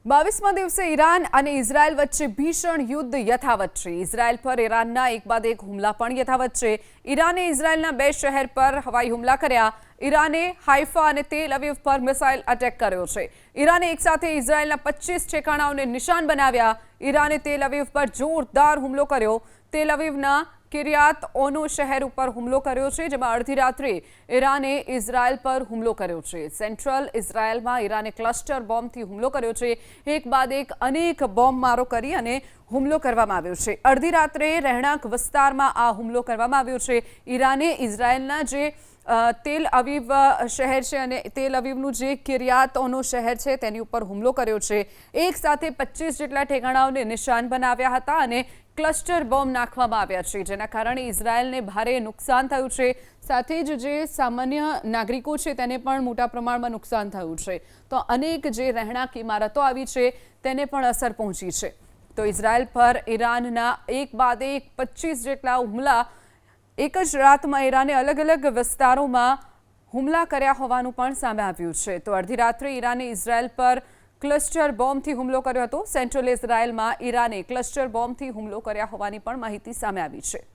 22મા દિવસે ઈરાન અને ઇઝરાયલ વચ્ચે ભીષણ યુદ્ધ યથાવત છે। ઇઝરાયલ પર ઈરાનના એક બાદ એક હુમલા પણ યથાવત છે। ઈરાને ઇઝરાયલના 2 શહેર પર હવાઈ હુમલા કર્યા। ઈરાને હાઇફા અને તેલ અવીવ પર મિસાઇલ અટેક કર્યો છે। ઈરાને એકસાથે ઇઝરાયલના 25 ઠેકાણાઓને નિશાન બનાવ્યા। ઈરાને તેલ અવીવ પર જોરદાર હુમલો કર્યો। તેલ અવીવના કિર્યાત ઓનો શહેર ઉપર હુમલો કર્યો છે, જેમાં અડધી રાત્રે ઈરાને ઇઝરાયલ પર હુમલો કર્યો છે। સેન્ટ્રલ ઇઝરાયલમાં ઈરાને ક્લસ્ટર બોમ્બથી હુમલો કર્યો છે। એક બાદ એક અનેક બોમ્બમારો કરી અને હુમલો કરવામાં આવ્યો છે। અડધી રાત્રે રહેણાંક વિસ્તારમાં આ હુમલો કરવામાં આવ્યો છે। ઈરાને ઇઝરાયલના જે તેલ અવીવ શહેર છે અને તેલ અવીવનું જે કિર્યાત ઓનો શહેર છે તેની ઉપર હુમલો કર્યો છે। એક સાથે 25 જેટલા ઠેકાણાઓને નિશાન બનાવ્યા હતા અને ક્લસ્ટર બોમ્બ નાખવામાં આવ્યા છે, જેના કારણે ઇઝરાયલને ભારે નુકસાન થયું છે। સાથે જ જે સામાન્ય નાગરિકો છે તેને પણ મોટા પ્રમાણમાં નુકસાન થયું છે। તો અનેક જે રહેણાંક ઇમારતો આવી છે તેને પણ અસર પહોંચી છે। તો ઇઝરાયલ પર ઈરાનના એક બાદ એક 25 જેટલા હુમલા એક જ રાતમાં ઈરાને અલગ અલગ વિસ્તારોમાં હુમલા કર્યા હોવાનું પણ સામે આવ્યું છે। તો અડધી રાત્રે ઈરાને ઇઝરાયલ પર ક્લસ્ટર બોમ્બથી હુમલો કર્યો હતો। સેન્ટ્રલ ઇઝરાયલમાં ઈરાને ક્લસ્ટર બોમ્બથી હુમલો કર્યા હોવાની પણ માહિતી સામે આવી છે।